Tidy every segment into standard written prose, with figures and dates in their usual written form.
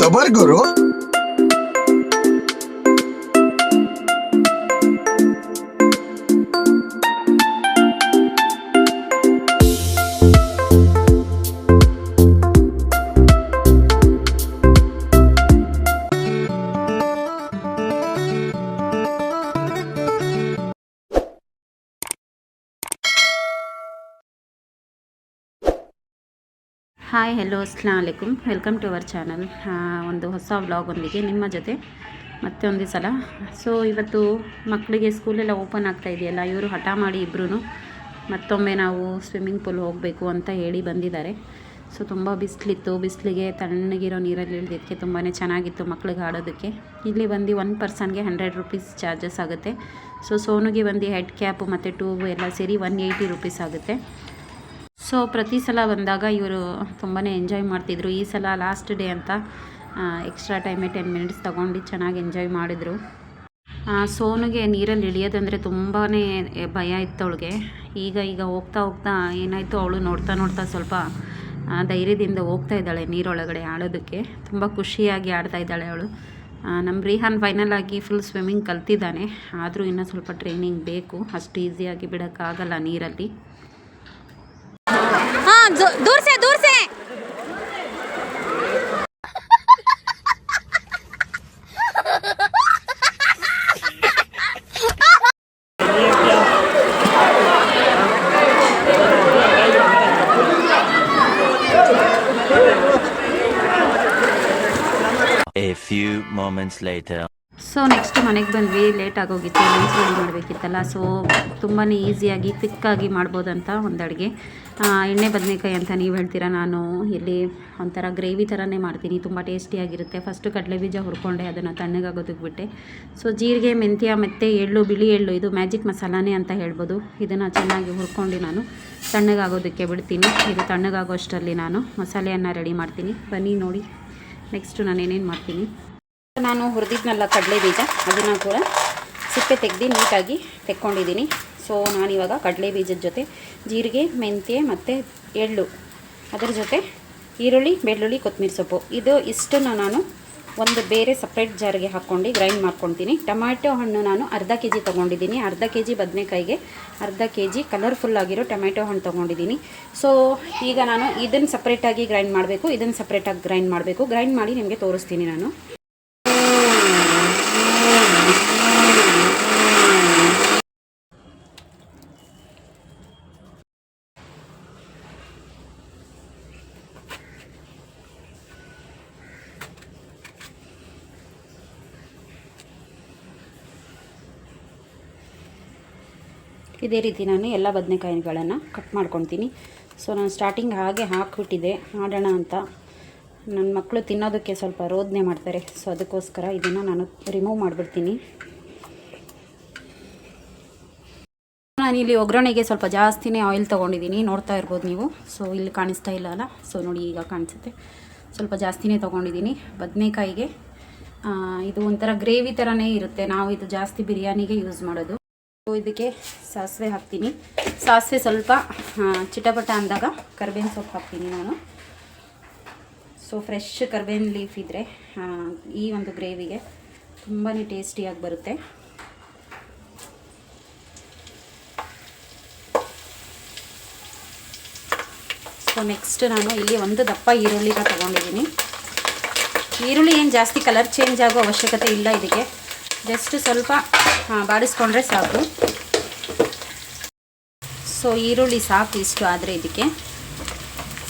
सबर करो. Hi hello ಅಸ್ಸಲಾಮ್ ಅಲೈಕುಮ್, ವೆಲ್ಕಮ್ ಟು ಅವರ್ ಚಾನಲ್. ಒಂದು ಹೊಸ ವ್ಲಾಗೊಂದಿಗೆ ನಿಮ್ಮ ಜೊತೆ ಮತ್ತೆ ಒಂದು ಸಲ. ಸೊ ಇವತ್ತು ಮಕ್ಕಳಿಗೆ ಸ್ಕೂಲೆಲ್ಲ ಓಪನ್ ಆಗ್ತಾ ಇದೆಯಲ್ಲ, ಇವರು ಹಠ ಮಾಡಿ ಇಬ್ಬರೂ ಮತ್ತೊಮ್ಮೆ ನಾವು ಸ್ವಿಮ್ಮಿಂಗ್ ಪೂಲ್ ಹೋಗಬೇಕು ಅಂತ ಹೇಳಿ ಬಂದಿದ್ದಾರೆ. ಸೊ ತುಂಬ ಬಿಸಿಲಿತ್ತು, ಬಿಸಿಲಿಗೆ ತಣ್ಣಗಿರೋ ನೀರಲ್ಲಿ ಇಳಿದಕ್ಕೆ ತುಂಬಾ ಚೆನ್ನಾಗಿತ್ತು ಮಕ್ಳಿಗೆ ಆಡೋದಕ್ಕೆ. ಇಲ್ಲಿ ಬಂದು 1 ಪರ್ಸನ್ಗೆ 100 ರೂಪೀಸ್ ಚಾರ್ಜಸ್ ಆಗುತ್ತೆ. ಸೊ ಸೋನುಗೆ ಬಂದು ಹೆಡ್ ಕ್ಯಾಪು ಮತ್ತು ಟ್ಯೂಬ್ ಎಲ್ಲ ಸೇರಿ 180 ರೂಪೀಸ್ ಆಗುತ್ತೆ. ಸೊ ಪ್ರತಿ ಸಲ ಬಂದಾಗ ಇವರು ತುಂಬಾ ಎಂಜಾಯ್ ಮಾಡ್ತಿದ್ರು. ಈ ಸಲ ಲಾಸ್ಟ್ ಡೇ ಅಂತ ಎಕ್ಸ್ಟ್ರಾ ಟೈಮೇ 10 ಮಿನಿಟ್ಸ್ ತೊಗೊಂಡು ಚೆನ್ನಾಗಿ ಎಂಜಾಯ್ ಮಾಡಿದರು. ಸೋನುಗೆ ನೀರಲ್ಲಿ ಇಳಿಯೋದಂದರೆ ತುಂಬಾ ಭಯ ಇತ್ತು ಅವಳಿಗೆ. ಈಗ ಹೋಗ್ತಾ ಹೋಗ್ತಾ ಏನಾಯಿತು, ಅವಳು ನೋಡ್ತಾ ಸ್ವಲ್ಪ ಧೈರ್ಯದಿಂದ ಹೋಗ್ತಾ ಇದ್ದಾಳೆ ನೀರೊಳಗಡೆ ಆಡೋದಕ್ಕೆ. ತುಂಬ ಖುಷಿಯಾಗಿ ಆಡ್ತಾ ಇದ್ದಾಳೆ ಅವಳು. ನಮ್ಮ ರಿಹಾನ್ ಫೈನಲ್ ಆಗಿ ಫುಲ್ ಸ್ವಿಮ್ಮಿಂಗ್ ಕಲ್ತಿದ್ದಾನೆ, ಆದರೂ ಇನ್ನೂ ಸ್ವಲ್ಪ ಟ್ರೈನಿಂಗ್ ಬೇಕು. ಅಷ್ಟು ಈಸಿಯಾಗಿ ಬಿಡೋಕ್ಕಾಗಲ್ಲ ನೀರಲ್ಲಿ. दूर से A few moments later. So next ಮನೆಗೆ ಬಂದ್ವಿ. ಲೇಟ್ ಆಗೋಗಿತ್ತು, ಲಂಚ್ ರೆಡಿ ಮಾಡಬೇಕಿತ್ತಲ್ಲ. ಸೊ ತುಂಬಾ ಈಸಿಯಾಗಿ ಕ್ವಿಕ್ಕಾಗಿ ಮಾಡ್ಬೋದಂತ ಒಂದು ಅಡುಗೆ. ಎಣ್ಣೆ ಬದನೆಕಾಯಿ ಅಂತ ನೀವು ಹೇಳ್ತೀರಾ, ನಾನು ಇಲ್ಲಿ ಒಂಥರ ಗ್ರೇವಿ ಥರನೇ ಮಾಡ್ತೀನಿ, ತುಂಬ ಟೇಸ್ಟಿಯಾಗಿರುತ್ತೆ. ಫಸ್ಟು ಕಡಲೆ ಬೀಜ ಹುರ್ಕೊಂಡೆ, ಅದನ್ನು ತಣ್ಣಗಾಗೋದಕ್ಕೆ ಬಿಟ್ಟೆ. ಸೊ ಜೀರಿಗೆ, ಮೆಂತ್ಯ ಮತ್ತು ಎಳ್ಳು, ಬಿಳಿ ಎಳ್ಳು, ಇದು ಮ್ಯಾಜಿಕ್ ಮಸಾಲಾನೇ ಅಂತ ಹೇಳ್ಬೋದು. ಇದನ್ನು ಚೆನ್ನಾಗಿ ಹುರ್ಕೊಂಡು ನಾನು ತಣ್ಣಗಾಗೋದಕ್ಕೆ ಬಿಡ್ತೀನಿ. ಇದು ತಣ್ಣಗಾಗೋ ಅಷ್ಟರಲ್ಲಿ ನಾನು ಮಸಾಲೆಯನ್ನು ರೆಡಿ ಮಾಡ್ತೀನಿ. ಬನ್ನಿ ನೋಡಿ ನೆಕ್ಸ್ಟು ನಾನು ಏನೇನು ಮಾಡ್ತೀನಿ. ನಾನು ಹುರಿದಿದ್ನಲ್ಲ ಕಡಲೆ ಬೀಜ, ಅದನ್ನು ಕೂಡ ಸಿಪ್ಪೆ ತೆಗೆದು ನೀಟಾಗಿ ತೆಕ್ಕೊಂಡಿದ್ದೀನಿ. ಸೊ ನಾನಿವಾಗ ಕಡಲೆ ಬೀಜದ ಜೊತೆ ಜೀರಿಗೆ, ಮೆಂತ್ಯ ಮತ್ತು ಎಳ್ಳು, ಅದರ ಜೊತೆ ಈರುಳ್ಳಿ, ಬೆಳ್ಳುಳ್ಳಿ, ಕೊತ್ತಂಬರಿ ಸೊಪ್ಪು, ಇಷ್ಟನ್ನು ನಾನು ಒಂದು ಬೇರೆ ಸಪ್ರೇಟ್ ಜಾರಿಗೆ ಹಾಕ್ಕೊಂಡು ಗ್ರೈಂಡ್ ಮಾಡ್ಕೊತೀನಿ. ಟೊಮ್ಯಾಟೊ ಹಣ್ಣು ನಾನು ಅರ್ಧ kg ತೊಗೊಂಡಿದ್ದೀನಿ. ಅರ್ಧ kg ಬದನೆಕಾಯಿಗೆ ಅರ್ಧ kg ಕಲರ್ಫುಲ್ಲಾಗಿರೋ ಟೊಮ್ಯಾಟೊ ಹಣ್ಣು ತೊಗೊಂಡಿದ್ದೀನಿ. ಸೊ ಈಗ ನಾನು ಇದನ್ನು ಸಪ್ರೇಟಾಗಿ ಗ್ರೈಂಡ್ ಮಾಡಬೇಕು, ಇದನ್ನು ಸಪ್ರೇಟಾಗಿ ಗ್ರೈಂಡ್ ಮಾಡಬೇಕು. ಗ್ರೈಂಡ್ ಮಾಡಿ ನಿಮಗೆ ತೋರಿಸ್ತೀನಿ ನಾನು. ಇದೇ ರೀತಿ ನಾನು ಎಲ್ಲ ಬದನೆಕಾಯಿಗಳನ್ನು ಕಟ್ ಮಾಡ್ಕೊತೀನಿ. ಸೊ ನಾನು ಸ್ಟಾರ್ಟಿಂಗ್ ಹಾಗೆ ಹಾಕಿಬಿಟ್ಟಿದ್ದೆ ಮಾಡೋಣ ಅಂತ. ನನ್ನ ಮಕ್ಕಳು ತಿನ್ನೋದಕ್ಕೆ ಸ್ವಲ್ಪ ರೋದನೆ ಮಾಡ್ತಾರೆ. ಸೊ ಅದಕ್ಕೋಸ್ಕರ ಇದನ್ನು ನಾನು ರಿಮೂವ್ ಮಾಡಿಬಿಡ್ತೀನಿ. ನಾನಿಲ್ಲಿ ಒಗ್ಗರಣೆಗೆ ಸ್ವಲ್ಪ ಜಾಸ್ತಿನೇ ಆಯಿಲ್ ತೊಗೊಂಡಿದ್ದೀನಿ, ನೋಡ್ತಾ ಇರ್ಬೋದು ನೀವು. ಸೊ ಇಲ್ಲಿ ಕಾಣಿಸ್ತಾ ಇಲ್ಲ ಅಲ್ಲ, ಸೊ ನೋಡಿ ಈಗ ಕಾಣಿಸುತ್ತೆ. ಸ್ವಲ್ಪ ಜಾಸ್ತಿನೇ ತೊಗೊಂಡಿದ್ದೀನಿ. ಬದನೆಕಾಯಿಗೆ ಇದು ಒಂಥರ ಗ್ರೇವಿ ಥರನೇ ಇರುತ್ತೆ. ನಾವು ಇದು ಜಾಸ್ತಿ ಬಿರಿಯಾನಿಗೆ ಯೂಸ್ ಮಾಡೋದು. ಇದಕ್ಕೆ ಸಾಸಿವೆ ಹಾಕ್ತೀನಿ. ಸಾಸಿವೆ ಸ್ವಲ್ಪ ಚಿಟಪಟ ಅಂದಾಗ ಕರ್ಬೇವಿನ ಸೊಪ್ಪು ಹಾಕ್ತೀನಿ ನಾನು. ಸೊ ಫ್ರೆಶ್ ಕರ್ಬೇವಿನ ಲೀಫ್ ಇದ್ದರೆ ಈ ಒಂದು ಗ್ರೇವಿಗೆ ತುಂಬಾ ಟೇಸ್ಟಿಯಾಗಿ ಬರುತ್ತೆ. ಸೊ ನೆಕ್ಸ್ಟ್ ನಾನು ಇಲ್ಲಿ ಒಂದು ದಪ್ಪ ಈರುಳ್ಳಿನ ತೊಗೊಂಡಿದ್ದೀನಿ. ಈರುಳ್ಳಿ ಏನು ಜಾಸ್ತಿ ಕಲರ್ ಚೇಂಜ್ ಆಗೋ ಅವಶ್ಯಕತೆ ಇಲ್ಲ, ಇದಕ್ಕೆ ಜಸ್ಟ್ ಸ್ವಲ್ಪ ಬಾಡಿಸ್ಕೊಂಡ್ರೆ ಸಾಕು. ಸೊ ಈರುಳ್ಳಿ ಸಾಕು ಇಷ್ಟು ಆದರೆ ಇದಕ್ಕೆ.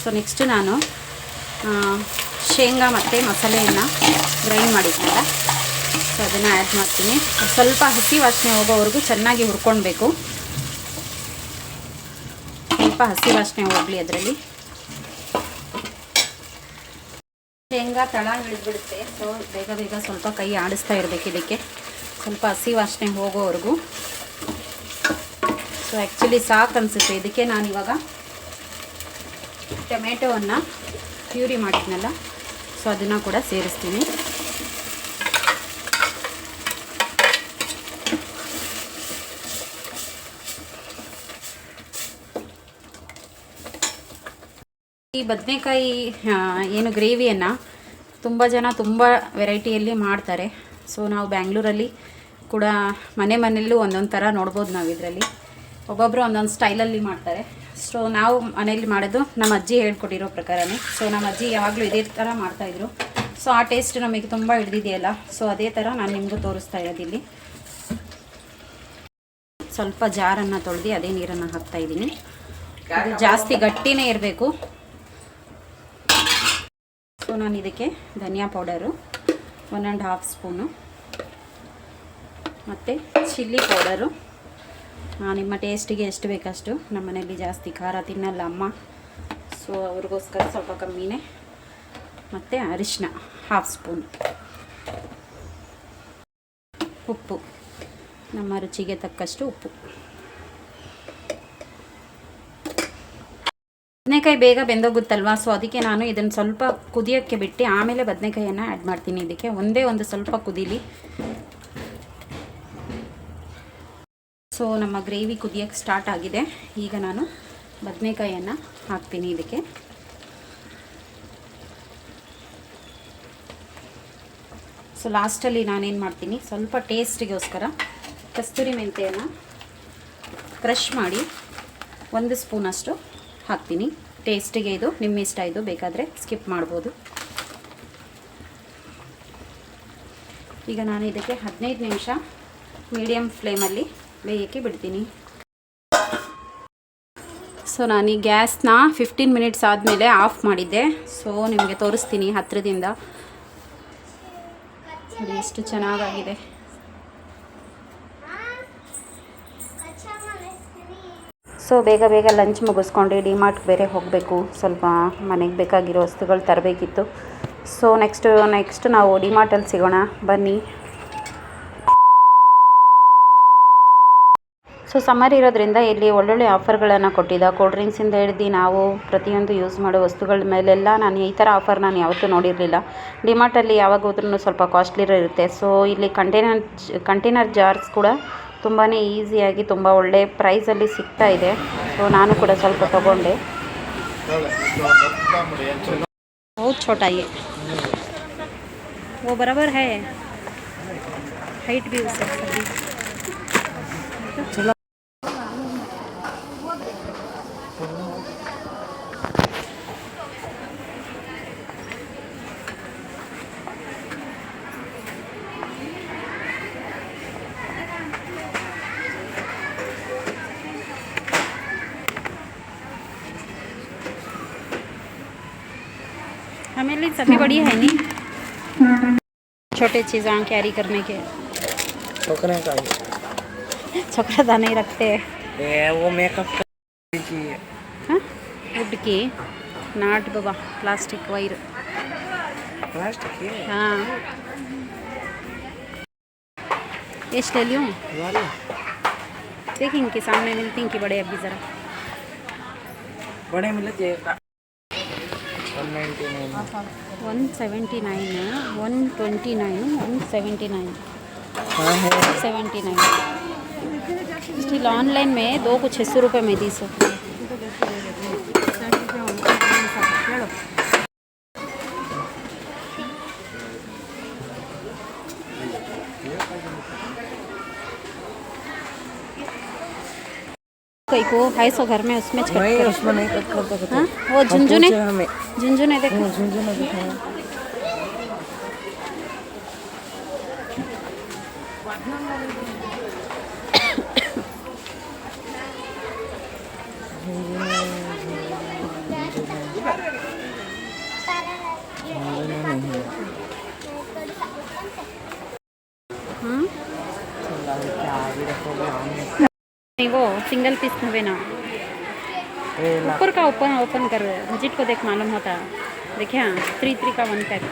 ಸೊ ನೆಕ್ಸ್ಟ್ ನಾನು ಶೇಂಗಾ ಮತ್ತು ಮಸಾಲೆಯನ್ನು ಗ್ರೈಂಡ್ ಮಾಡಿದ್ನಲ್ಲ, ಸೊ ಅದನ್ನು ಆ್ಯಡ್ ಮಾಡ್ತೀನಿ. ಸ್ವಲ್ಪ ಹಸಿ ವಾಸನೆ ಹೋಗೋವರೆಗೂ ಚೆನ್ನಾಗಿ ಹುರ್ಕೊಳ್ಬೇಕು. ಸ್ವಲ್ಪ ಹಸಿ ವಾಸನೆ ಹೋಗಲಿ ಅದರಲ್ಲಿ. ಶೇಂಗಾ ತಳ ಹಿಡಿದ್ಬಿಡುತ್ತೆ. ಸೊ ಬೇಗ ಸ್ವಲ್ಪ ಕೈ ಆಡಿಸ್ತಾ ಇರಬೇಕು ಇದಕ್ಕೆ, ಸ್ವಲ್ಪ ಹಸಿ ವಾಸನೆ ಹೋಗೋವರೆಗೂ. ಸೊ ಆ್ಯಕ್ಚುಲಿ ಸಾಕು ಅನಿಸುತ್ತೆ ಇದಕ್ಕೆ. ನಾನಿವಾಗ ಟೊಮೆಟೊವನ್ನು ಪ್ಯೂರಿ ಮಾಡಿದ್ನಲ್ಲ, ಸೊ ಅದನ್ನು ಕೂಡ ಸೇರಿಸ್ತೀನಿ. ಈ ಬದನೆಕಾಯಿ ಏನು ಗ್ರೇವಿಯನ್ನು ತುಂಬ ಜನ ತುಂಬ ವೆರೈಟಿಯಲ್ಲಿ ಮಾಡ್ತಾರೆ. ಸೊ ನಾವು ಬ್ಯಾಂಗ್ಳೂರಲ್ಲಿ ಕೂಡ ಮನೆಯಲ್ಲೂ ಒಂದೊಂದು ಥರ ನೋಡ್ಬೋದು ನಾವು ಇದರಲ್ಲಿ. ಒಬ್ಬೊಬ್ಬರು ಒಂದೊಂದು ಸ್ಟೈಲಲ್ಲಿ ಮಾಡ್ತಾರೆ. ಸೊ ನಾವು ಮನೇಲಿ ಮಾಡೋದು ನಮ್ಮ ಅಜ್ಜಿ ಹೇಳ್ಕೊಟ್ಟಿರೋ ಪ್ರಕಾರನೇ. ಸೊ ನಮ್ಮ ಅಜ್ಜಿ ಯಾವಾಗಲೂ ಇದೇ ಥರ ಮಾಡ್ತಾಯಿದ್ರು. ಸೊ ಆ ಟೇಸ್ಟ್ ನಮಗೆ ತುಂಬ ಹಿಡಿದಿದೆಯಲ್ಲ, ಸೊ ಅದೇ ಥರ ನಾನು ನಿಮಗೂ ತೋರಿಸ್ತಾ ಇರೋದಿಲ್ಲಿ. ಸ್ವಲ್ಪ ಜಾರನ್ನು ತೊಳೆದು ಅದೇ ನೀರನ್ನು ಹಾಕ್ತಾಯಿದ್ದೀನಿ. ಇದು ಜಾಸ್ತಿ ಗಟ್ಟಿನೇ ಇರಬೇಕು. ಸೊ ನಾನು ಇದಕ್ಕೆ ಧನಿಯಾ ಪೌಡರು 1.5 ಸ್ಪೂನು ಮತ್ತು ಚಿಲ್ಲಿ ಪೌಡರು ನಿಮ್ಮ ಟೇಸ್ಟಿಗೆ ಎಷ್ಟು ಬೇಕಷ್ಟು. ನಮ್ಮ ಮನೆಯಲ್ಲಿ ಜಾಸ್ತಿ ಖಾರ ತಿನ್ನಲ್ಲ ಅಮ್ಮ, ಸೊ ಅವ್ರಿಗೋಸ್ಕರ ಸ್ವಲ್ಪ ಕಮ್ಮಿನೇ. ಮತ್ತು ಅರಿಶಿನ 1/2 ಸ್ಪೂನ್, ಉಪ್ಪು ನಮ್ಮ ರುಚಿಗೆ ತಕ್ಕಷ್ಟು ಉಪ್ಪು. ಬದನೆಕಾಯಿ ಬೇಗ ಬೆಂದೋಗುತ್ತಲ್ವ, ಸೊ ಅದಕ್ಕೆ ನಾನು ಇದನ್ನು ಸ್ವಲ್ಪ ಕುದಿಯೋಕ್ಕೆ ಬಿಟ್ಟು ಆಮೇಲೆ ಬದನೆಕಾಯಿಯನ್ನು ಆ್ಯಡ್ ಮಾಡ್ತೀನಿ. ಇದಕ್ಕೆ ಒಂದೇ ಒಂದು ಸ್ವಲ್ಪ ಕುದೀಲಿ. ಸೊ ನಮ್ಮ ಗ್ರೇವಿ ಕುದಿಯೋಕ್ಕೆ ಸ್ಟಾರ್ಟ್ ಆಗಿದೆ. ಈಗ ನಾನು ಬದನೆಕಾಯಿಯನ್ನು ಹಾಕ್ತೀನಿ ಇದಕ್ಕೆ. ಸೊ ಲಾಸ್ಟಲ್ಲಿ ನಾನೇನು ಮಾಡ್ತೀನಿ, ಸ್ವಲ್ಪ ಟೇಸ್ಟಿಗೋಸ್ಕರ ಕಸ್ತೂರಿ ಮೆಂತ್ಯೆಯನ್ನು ಕ್ರಷ್ ಮಾಡಿ 1 ಸ್ಪೂನಷ್ಟು ಹಾಕ್ತೀನಿ. ಟೇಸ್ಟಿಗೆ ಇದು ನಿಮ್ಮ ಇಷ್ಟ, ಇದು ಬೇಕಾದರೆ ಸ್ಕಿಪ್ ಮಾಡ್ಬೋದು. ಈಗ ನಾನು ಇದಕ್ಕೆ 15 ನಿಮಿಷ ಮೀಡಿಯಮ್ ಫ್ಲೇಮಲ್ಲಿ ಬೇಯಕ್ಕೆ ಬಿಡ್ತೀನಿ. ಸೊ ನಾನು ಈ ಗ್ಯಾಸ್ನ 15 ಮಿನಿಟ್ಸ್ ಆದಮೇಲೆ ಆಫ್ ಮಾಡಿದ್ದೆ. ಸೊ ನಿಮಗೆ ತೋರಿಸ್ತೀನಿ ಹತ್ತಿರದಿಂದ. ನೋಡಿ ಎಷ್ಟು ಚೆನ್ನಾಗಾಗಿದೆ. ಸೊ ಬೇಗ ಬೇಗ ಲಂಚ್ ಮುಗಿಸ್ಕೊಂಡು ಡಿಮಾರ್ಟ್ಗೆ ಬೇರೆ ಹೋಗಬೇಕು. ಸ್ವಲ್ಪ ಮನೆಗೆ ಬೇಕಾಗಿರೋ ವಸ್ತುಗಳು ತರಬೇಕಿತ್ತು. ಸೊ ನೆಕ್ಸ್ಟ್ ನಾವು ಡಿಮಾರ್ಟಲ್ಲಿ ಸಿಗೋಣ ಬನ್ನಿ. ಸೊ ಸಮ್ಮರ್ ಇರೋದ್ರಿಂದ ಇಲ್ಲಿ ಒಳ್ಳೊಳ್ಳೆ ಆಫರ್ಗಳನ್ನು ಕೊಟ್ಟಿದ್ದ. ಕೋಲ್ಡ್ ಡ್ರಿಂಕ್ಸಿಂದ ಹಿಡ್ದು ನಾವು ಪ್ರತಿಯೊಂದು ಯೂಸ್ ಮಾಡೋ ವಸ್ತುಗಳ ಮೇಲೆಲ್ಲ ನಾನು ಈ ಥರ ಆಫರ್ ನಾನು ಯಾವತ್ತೂ ನೋಡಿರಲಿಲ್ಲ. ಡಿಮಾರ್ಟಲ್ಲಿ ಯಾವಾಗ ಹೋದ್ರೂ ಸ್ವಲ್ಪ ಕಾಸ್ಟ್ಲಿರೋ ಇರುತ್ತೆ. ಸೊ ಇಲ್ಲಿ ಕಂಟೈನರ್ ಜಾರ್ಸ್ ಕೂಡ ತುಂಬಾ ಈಸಿಯಾಗಿ ತುಂಬ ಒಳ್ಳೆ ಪ್ರೈಸಲ್ಲಿ ಸಿಗ್ತಾ ಇದೆ. ಸೊ ನಾನು ಕೂಡ ಸ್ವಲ್ಪ ತೊಗೊಂಡೆ. बहुत छोटा ये, वो बराबर है, हाइट भी उससे चलो। हमें लिए सभी बढ़िया है नहीं, छोटे चीज़ कैरी करने के। छोकरे का छोकरा था नहीं रखते वो मेकअप की हाँ वुड की नाट बाबा प्लास्टिक वायर प्लास्टिक की हाँ ये ले लूँ देखिए इनके सामने मिलती हैं कि बड़े अभी ज़रा बड़े मिले जाएगा 179 129 179 हाँ है 79 स्टिल ऑनलाइन में 2 कुछ 600 रुपये में दी सो कई को है सो घर में उसमें नहीं उसमें नहीं कट करता हाँ वो झुंझुने हमें झुंझुने देखो झुंझुने दिखाया नहीं वो सिंगल पीस में ना ऊपर का ओपन कर बजट को देख मालूम होता है। देखिए हाँ 3 का 1 पैक।